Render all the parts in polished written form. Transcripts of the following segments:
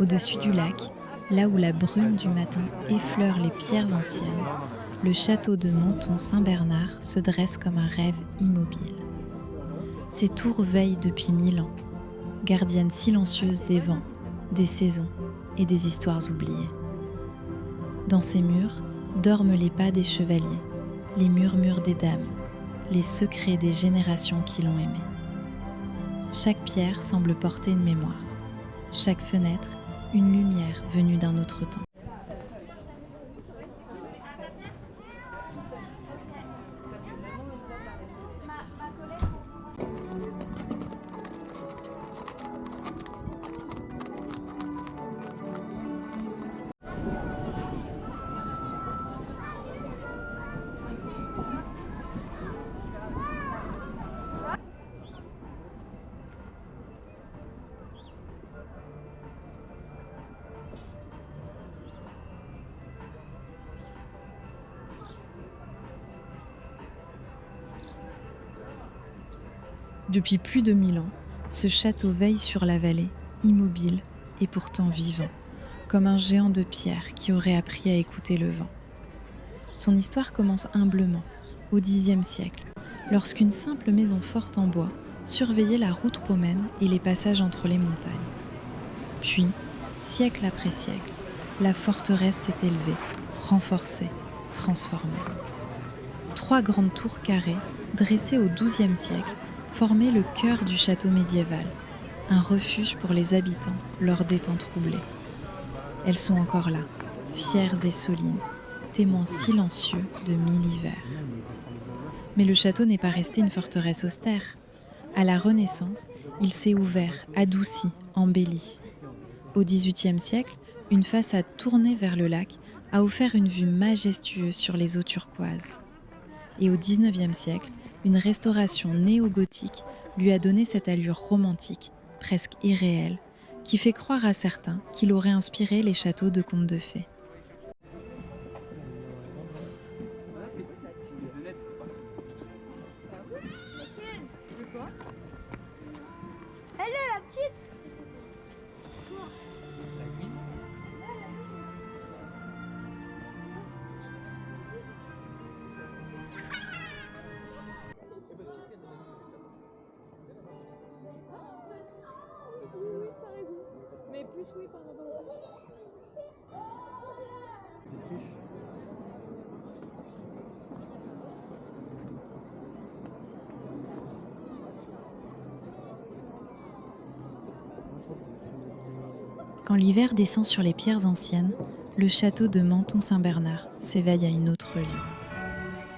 Au-dessus du lac, là où la brume du matin effleure les pierres anciennes, le château de Menthon-Saint-Bernard se dresse comme un rêve immobile. Ses tours veillent depuis 1000 ans, gardiennes silencieuses des vents, des saisons et des histoires oubliées. Dans ses murs dorment les pas des chevaliers, les murmures des dames, les secrets des générations qui l'ont aimé. Chaque pierre semble porter une mémoire, chaque fenêtre une lumière venue d'un autre temps. Depuis plus de 1000 ans, ce château veille sur la vallée, immobile et pourtant vivant, comme un géant de pierre qui aurait appris à écouter le vent. Son histoire commence humblement, au Xe siècle, lorsqu'une simple maison forte en bois surveillait la route romaine et les passages entre les montagnes. Puis, siècle après siècle, la forteresse s'est élevée, renforcée, transformée. 3 grandes tours carrées, dressées au XIIe siècle, formaient le cœur du château médiéval, un refuge pour les habitants lors des temps troublés. Elles sont encore là, fières et solides, témoins silencieux de 1000 hivers. Mais le château n'est pas resté une forteresse austère. À la Renaissance, il s'est ouvert, adouci, embelli. Au XVIIIe siècle, une façade tournée vers le lac a offert une vue majestueuse sur les eaux turquoises. Et au XIXe siècle, une restauration néo-gothique lui a donné cette allure romantique, presque irréelle, qui fait croire à certains qu'il aurait inspiré les châteaux de contes de fées. Elle est la petite. Oui, t'as raison. Mais plus oui par rapport à... Quand l'hiver descend sur les pierres anciennes, le château de Menthon-Saint-Bernard s'éveille à une autre vie.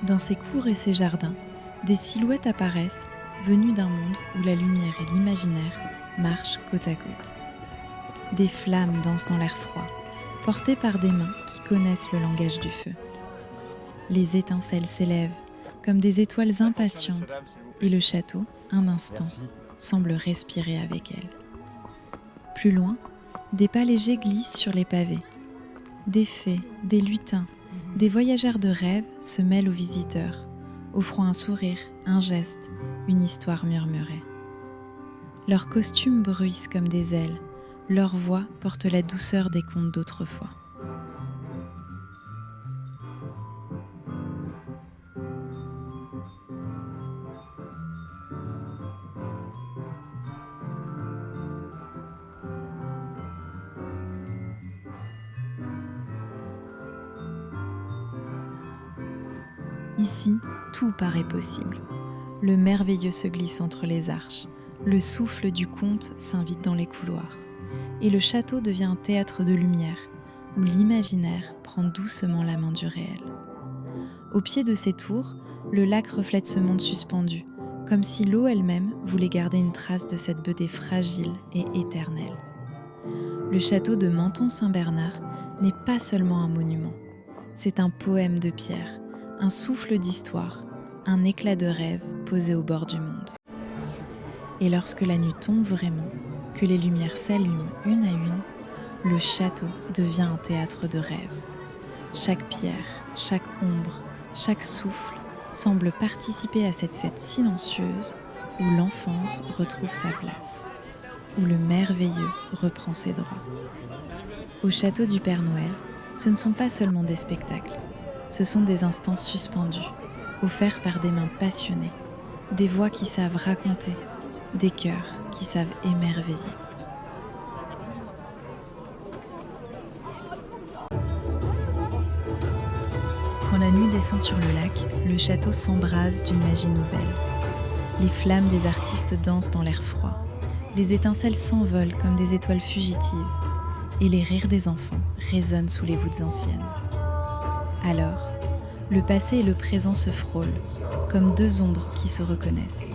Dans ses cours et ses jardins, des silhouettes apparaissent, venues d'un monde où la lumière et l'imaginaire marchent côte à côte. Des flammes dansent dans l'air froid, portées par des mains qui connaissent le langage du feu. Les étincelles s'élèvent comme des étoiles impatientes et le château, un instant, semble respirer avec elles. Plus loin, des pas légers glissent sur les pavés. Des fées, des lutins, des voyageurs de rêve se mêlent aux visiteurs, offrant un sourire, un geste, une histoire murmurée. Leurs costumes bruissent comme des ailes, leur voix porte la douceur des contes d'autrefois. Ici, tout paraît possible. Le merveilleux se glisse entre les arches, le souffle du conte s'invite dans les couloirs, et le château devient un théâtre de lumière, où l'imaginaire prend doucement la main du réel. Au pied de ces tours, le lac reflète ce monde suspendu, comme si l'eau elle-même voulait garder une trace de cette beauté fragile et éternelle. Le château de Menthon-Saint-Bernard n'est pas seulement un monument, c'est un poème de pierre, un souffle d'histoire, un éclat de rêve posé au bord du monde. Et lorsque la nuit tombe vraiment, que les lumières s'allument une à une, le château devient un théâtre de rêve. Chaque pierre, chaque ombre, chaque souffle semble participer à cette fête silencieuse où l'enfance retrouve sa place. où le merveilleux reprend ses droits. Au château du Père Noël, ce ne sont pas seulement des spectacles, ce sont des instants suspendus, offerts par des mains passionnées, des voix qui savent raconter, des cœurs qui savent émerveiller. Quand la nuit descend sur le lac, le château s'embrase d'une magie nouvelle. Les flammes des artistes dansent dans l'air froid, les étincelles s'envolent comme des étoiles fugitives, et les rires des enfants résonnent sous les voûtes anciennes. Alors, le passé et le présent se frôlent, comme deux ombres qui se reconnaissent.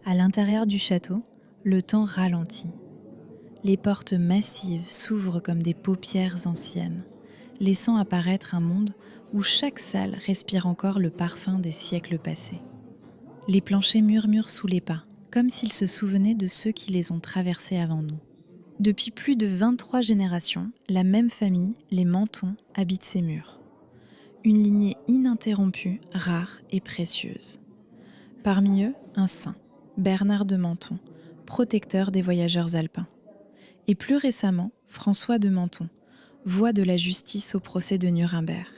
À l'intérieur du château, le temps ralentit. Les portes massives s'ouvrent comme des paupières anciennes, laissant apparaître un monde où chaque salle respire encore le parfum des siècles passés. Les planchers murmurent sous les pas, comme s'ils se souvenaient de ceux qui les ont traversés avant nous. Depuis plus de 23 générations, la même famille, les Menthon, habite ces murs. Une lignée ininterrompue, rare et précieuse. Parmi eux, un saint, Bernard de Menthon, protecteur des voyageurs alpins. Et plus récemment, François de Menthon, voix de la justice au procès de Nuremberg.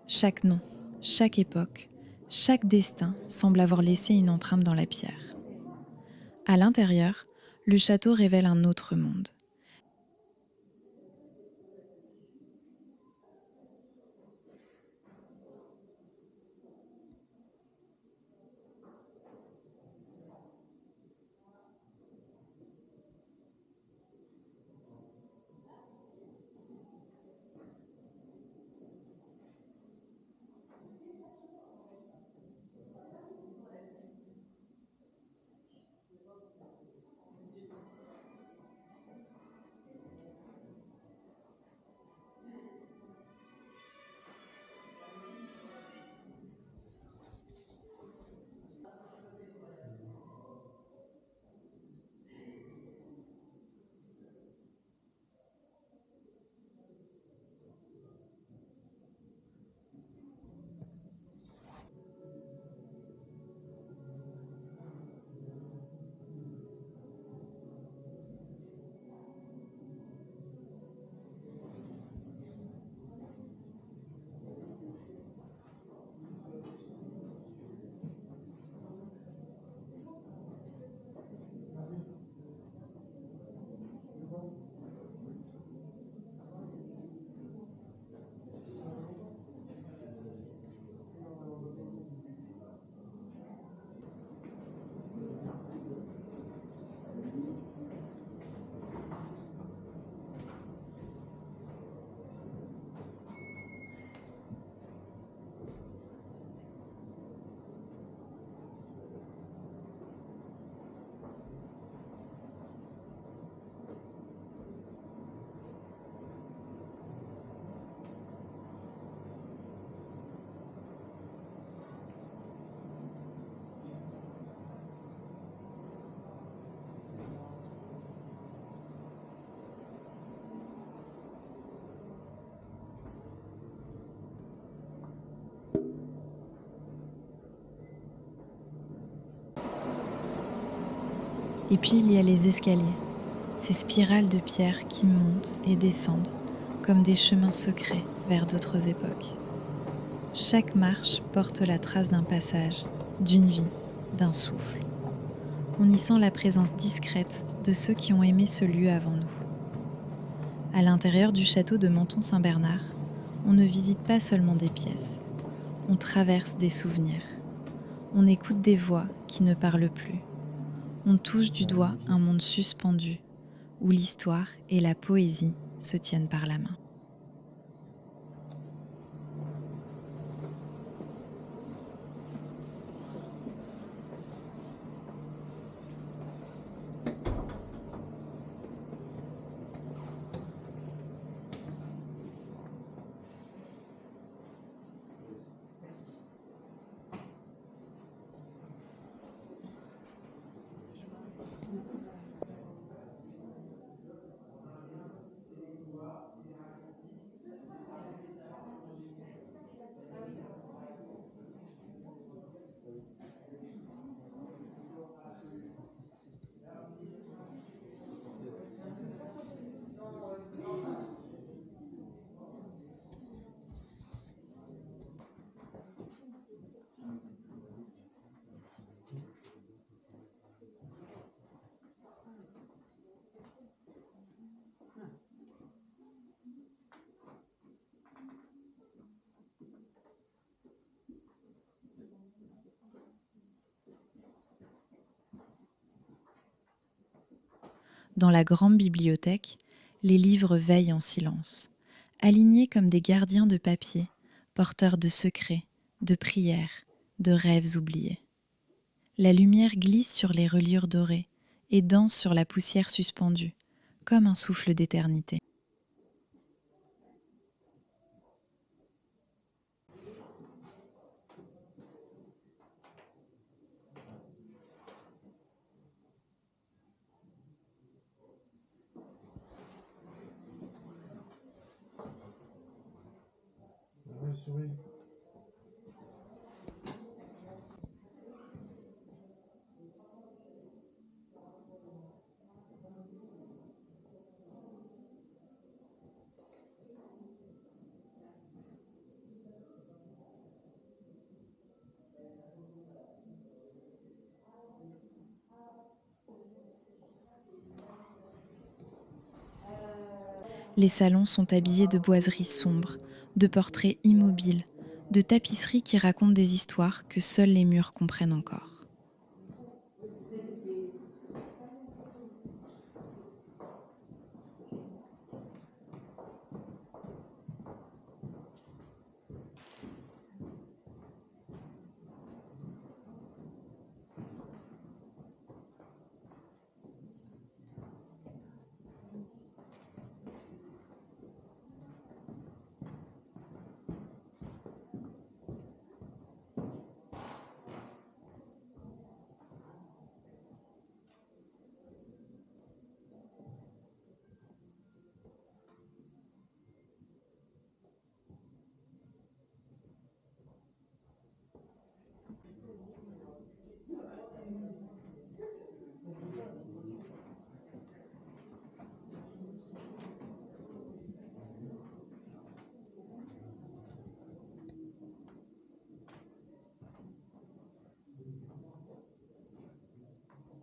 Chaque nom, chaque époque, chaque destin semble avoir laissé une empreinte dans la pierre. À l'intérieur, le château révèle un autre monde. Et puis il y a les escaliers, ces spirales de pierre qui montent et descendent comme des chemins secrets vers d'autres époques. Chaque marche porte la trace d'un passage, d'une vie, d'un souffle. On y sent la présence discrète de ceux qui ont aimé ce lieu avant nous. À l'intérieur du château de Menthon-Saint-Bernard, on ne visite pas seulement des pièces, on traverse des souvenirs. On écoute des voix qui ne parlent plus. On touche du doigt un monde suspendu, où l'histoire et la poésie se tiennent par la main. Dans la grande bibliothèque, les livres veillent en silence, alignés comme des gardiens de papier, porteurs de secrets, de prières, de rêves oubliés. La lumière glisse sur les reliures dorées et danse sur la poussière suspendue, comme un souffle d'éternité. Ouais, souris. Les salons sont habillés de boiseries sombres, de portraits immobiles, de tapisseries qui racontent des histoires que seuls les murs comprennent encore.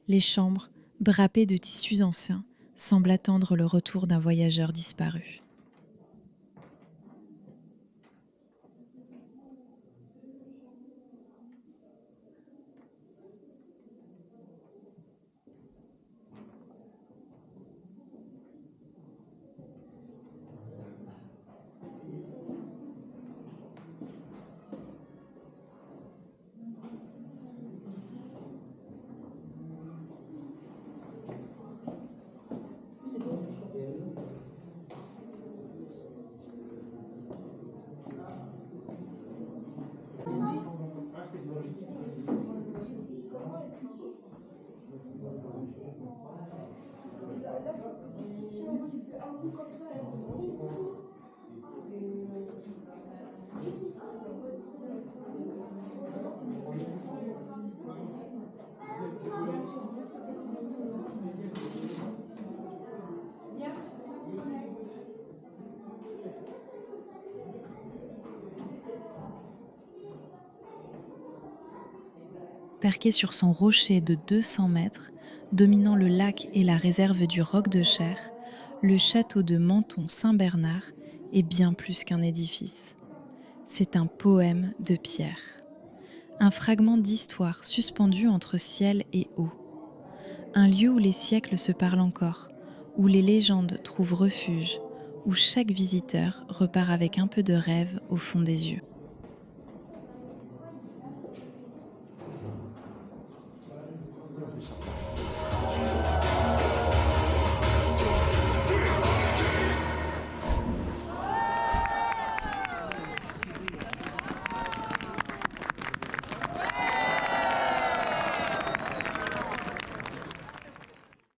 Les chambres, drapées de tissus anciens, semblent attendre le retour d'un voyageur disparu. Perqué sur son rocher de 200 mètres, dominant le lac et la réserve du Roc de Cher, le château de Menthon-Saint-Bernard est bien plus qu'un édifice. C'est un poème de pierre. Un fragment d'histoire suspendu entre ciel et eau. Un lieu où les siècles se parlent encore, où les légendes trouvent refuge, où chaque visiteur repart avec un peu de rêve au fond des yeux.